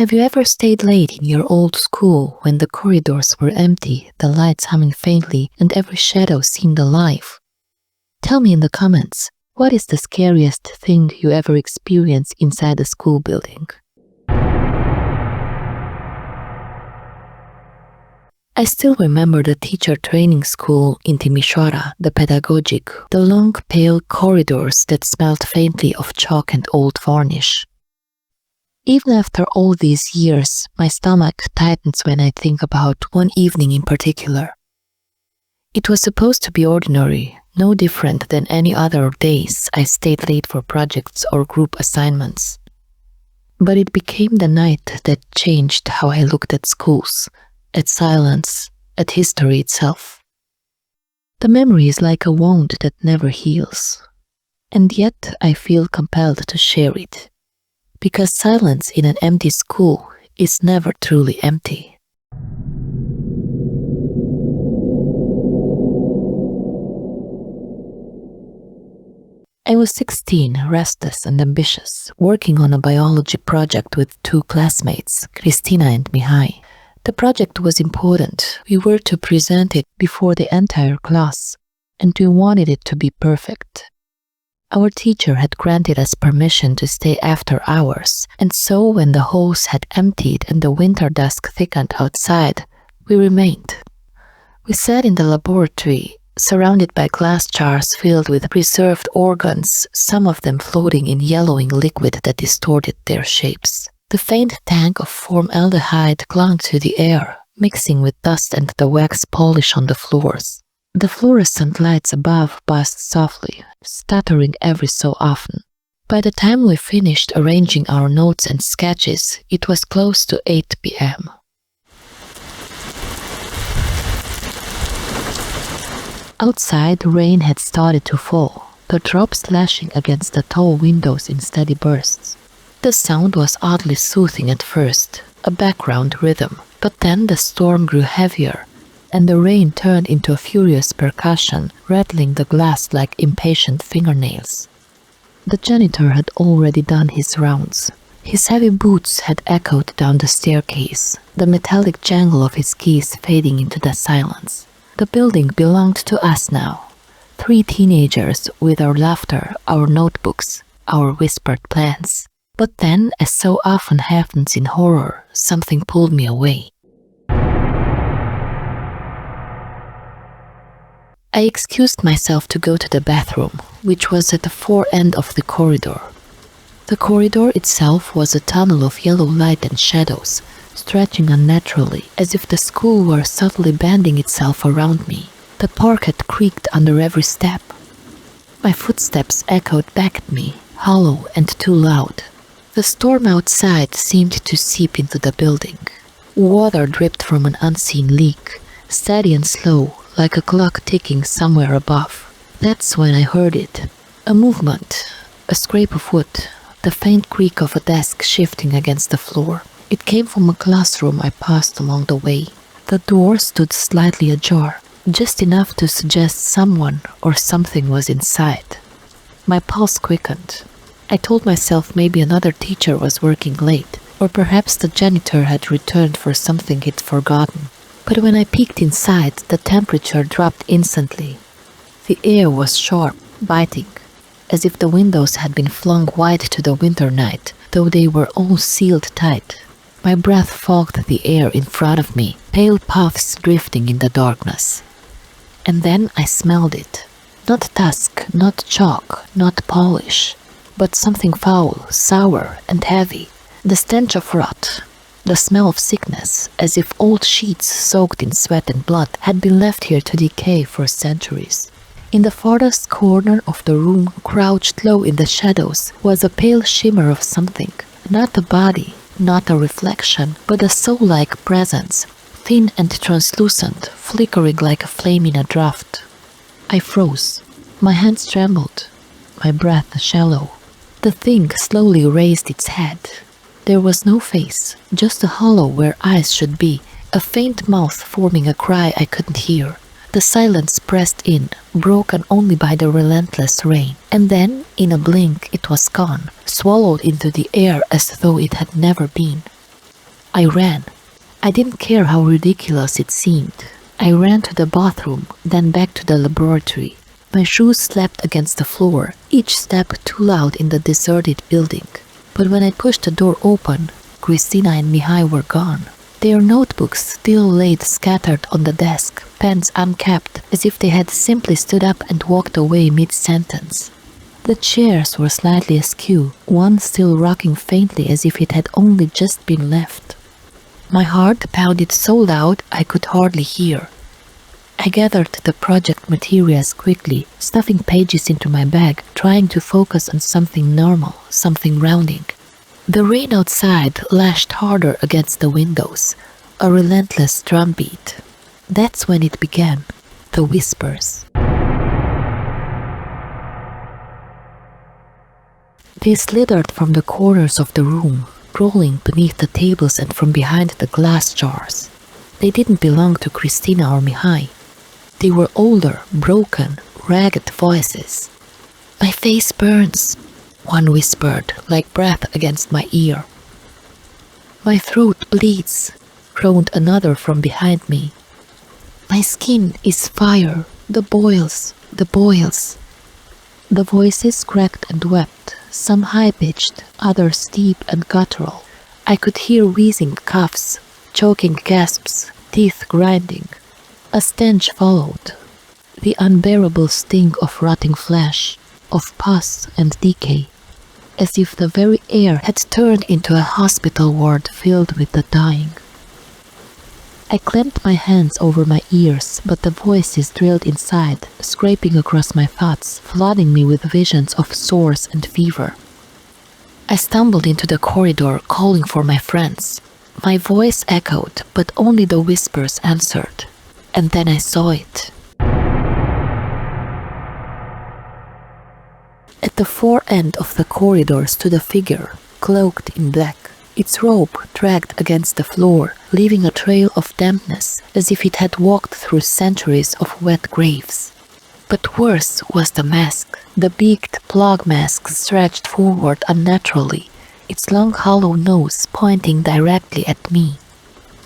Have you ever stayed late in your old school when the corridors were empty, the lights humming faintly, and every shadow seemed alive? Tell me in the comments, what is the scariest thing you ever experienced inside a school building? I still remember the teacher training school in Timisoara, the pedagogic, the long pale corridors that smelled faintly of chalk and old varnish. Even after all these years, my stomach tightens when I think about one evening in particular. It was supposed to be ordinary, no different than any other days I stayed late for projects or group assignments. But it became the night that changed how I looked at schools, at silence, at history itself. The memory is like a wound that never heals. And yet I feel compelled to share it. Because silence in an empty school is never truly empty. I was 16, restless and ambitious, working on a biology project with two classmates, Christina and Mihai. The project was important. We were to present it before the entire class, and we wanted it to be perfect. Our teacher had granted us permission to stay after hours, and so when the halls had emptied and the winter dusk thickened outside, we remained. We sat in the laboratory, surrounded by glass jars filled with preserved organs, some of them floating in yellowing liquid that distorted their shapes. The faint tang of formaldehyde clung to the air, mixing with dust and the wax polish on the floors. The fluorescent lights above buzzed softly, stuttering every so often. By the time we finished arranging our notes and sketches, it was close to 8 p.m. Outside, rain had started to fall, the drops slashing against the tall windows in steady bursts. The sound was oddly soothing at first, a background rhythm, but then the storm grew heavier, and the rain turned into a furious percussion, rattling the glass like impatient fingernails. The janitor had already done his rounds. His heavy boots had echoed down the staircase, the metallic jangle of his keys fading into the silence. The building belonged to us now. 3 teenagers with our laughter, our notebooks, our whispered plans. But then, as so often happens in horror, something pulled me away. I excused myself to go to the bathroom, which was at the far end of the corridor. The corridor itself was a tunnel of yellow light and shadows, stretching unnaturally, as if the school were subtly bending itself around me. The parquet creaked under every step. My footsteps echoed back at me, hollow and too loud. The storm outside seemed to seep into the building. Water dripped from an unseen leak, steady and slow, like a clock ticking somewhere above. That's when I heard it. A movement, a scrape of wood, the faint creak of a desk shifting against the floor. It came from a classroom I passed along the way. The door stood slightly ajar, just enough to suggest someone or something was inside. My pulse quickened. I told myself maybe another teacher was working late, or perhaps the janitor had returned for something he'd forgotten. But when I peeked inside, the temperature dropped instantly. The air was sharp, biting, as if the windows had been flung wide to the winter night, though they were all sealed tight. My breath fogged the air in front of me, pale puffs drifting in the darkness. And then I smelled it. Not tusk, not chalk, not polish, but something foul, sour, and heavy. The stench of rot. The smell of sickness, as if old sheets soaked in sweat and blood had been left here to decay for centuries. In the farthest corner of the room, crouched low in the shadows, was a pale shimmer of something. Not a body, not a reflection, but a soul-like presence, thin and translucent, flickering like a flame in a draught. I froze. My hands trembled, my breath shallow. The thing slowly raised its head. There was no face, just a hollow where eyes should be, a faint mouth forming a cry I couldn't hear. The silence pressed in, broken only by the relentless rain, and then, in a blink, it was gone, swallowed into the air as though it had never been. I ran. I didn't care how ridiculous it seemed. I ran to the bathroom, then back to the laboratory. My shoes slapped against the floor, each step too loud in the deserted building. But when I pushed the door open, Christina and Mihai were gone. Their notebooks still laid scattered on the desk, pens uncapped, as if they had simply stood up and walked away mid-sentence. The chairs were slightly askew, one still rocking faintly as if it had only just been left. My heart pounded so loud I could hardly hear. I gathered the project materials quickly, stuffing pages into my bag, trying to focus on something normal, something grounding. The rain outside lashed harder against the windows, a relentless drumbeat. That's when it began, the whispers. They slithered from the corners of the room, crawling beneath the tables and from behind the glass jars. They didn't belong to Christina or Mihai. They were older, broken, ragged voices. "My face burns," one whispered, like breath against my ear. "My throat bleeds," groaned another from behind me. "My skin is fire, the boils, the boils." The voices cracked and wept, some high-pitched, others deep and guttural. I could hear wheezing coughs, choking gasps, teeth grinding. A stench followed, the unbearable sting of rotting flesh, of pus and decay, as if the very air had turned into a hospital ward filled with the dying. I clamped my hands over my ears, but the voices drilled inside, scraping across my thoughts, flooding me with visions of sores and fever. I stumbled into the corridor, calling for my friends. My voice echoed, but only the whispers answered. And then I saw it. At the far end of the corridor stood a figure, cloaked in black. Its robe dragged against the floor, leaving a trail of dampness, as if it had walked through centuries of wet graves. But worse was the mask. The beaked plug mask stretched forward unnaturally, its long hollow nose pointing directly at me.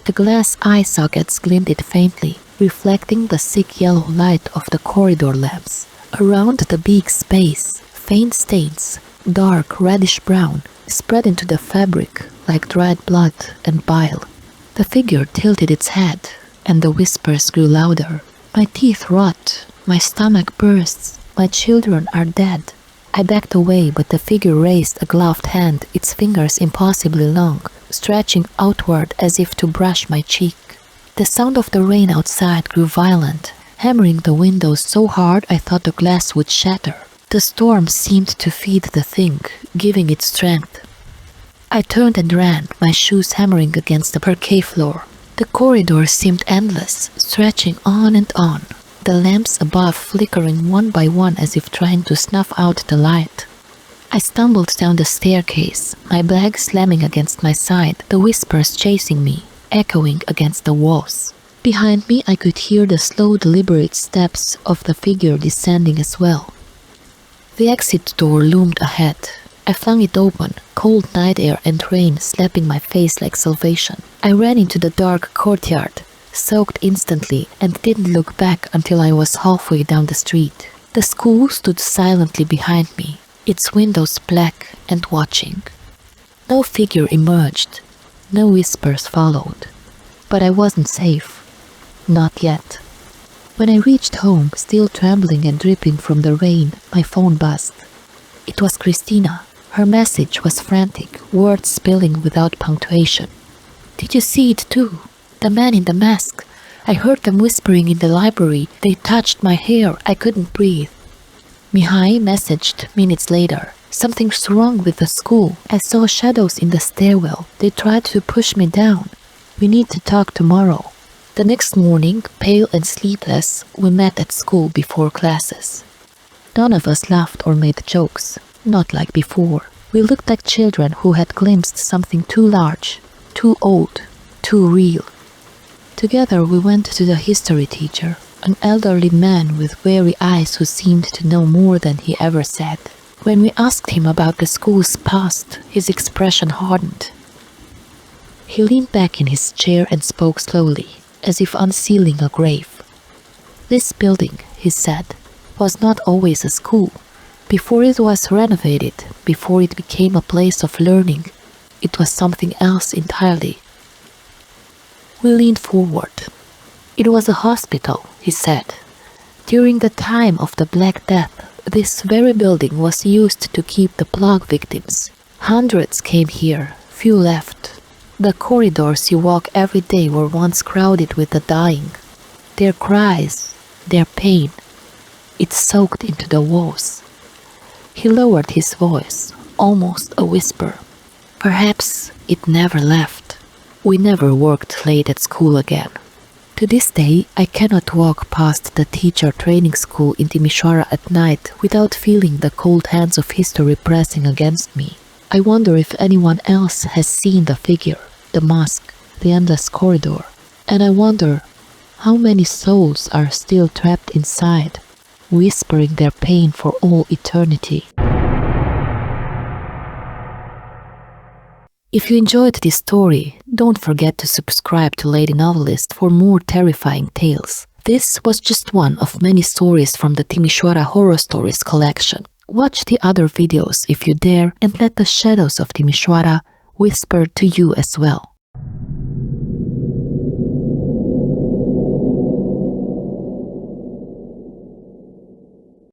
The glass eye sockets glinted faintly, reflecting the sick yellow light of the corridor lamps. Around the big space, faint stains, dark reddish-brown, spread into the fabric like dried blood and bile. The figure tilted its head, and the whispers grew louder. "My teeth rot, my stomach bursts, my children are dead." I backed away, but the figure raised a gloved hand, its fingers impossibly long, stretching outward as if to brush my cheek. The sound of the rain outside grew violent, hammering the windows so hard I thought the glass would shatter. The storm seemed to feed the thing, giving it strength. I turned and ran, my shoes hammering against the parquet floor. The corridor seemed endless, stretching on and on, the lamps above flickering one by one as if trying to snuff out the light. I stumbled down the staircase, my bag slamming against my side, the whispers chasing me, echoing against the walls. Behind me I could hear the slow, deliberate steps of the figure descending as well. The exit door loomed ahead. I flung it open, cold night air and rain slapping my face like salvation. I ran into the dark courtyard, soaked instantly, and didn't look back until I was halfway down the street. The school stood silently behind me, its windows black and watching. No figure emerged, no whispers followed. But I wasn't safe. Not yet. When I reached home, still trembling and dripping from the rain, my phone buzzed. It was Christina. Her message was frantic, words spilling without punctuation. "Did you see it too? The man in the mask. I heard them whispering in the library. They touched my hair. I couldn't breathe." Mihai messaged minutes later. "Something's wrong with the school. I saw shadows in the stairwell. They tried to push me down. We need to talk tomorrow." The next morning, pale and sleepless, we met at school before classes. None of us laughed or made jokes, not like before. We looked like children who had glimpsed something too large, too old, too real. Together we went to the history teacher, an elderly man with weary eyes who seemed to know more than he ever said. When we asked him about the school's past, his expression hardened. He leaned back in his chair and spoke slowly, as if unsealing a grave. "This building," he said, "was not always a school. Before it was renovated, before it became a place of learning, it was something else entirely." We leaned forward. "It was a hospital," he said. "During the time of the Black Death, this very building was used to keep the plague victims. Hundreds came here, few left. The corridors you walk every day were once crowded with the dying. Their cries, their pain, it soaked into the walls." He lowered his voice, almost a whisper. "Perhaps it never left. We never worked late at school again. To this day, I cannot walk past the teacher training school in Timisoara at night without feeling the cold hands of history pressing against me. I wonder if anyone else has seen the figure, the mask, the endless corridor. And I wonder how many souls are still trapped inside, whispering their pain for all eternity." If you enjoyed this story, don't forget to subscribe to Lady Novelist for more terrifying tales. This was just one of many stories from the Timisoara Horror Stories collection. Watch the other videos if you dare and let the shadows of Timisoara whisper to you as well.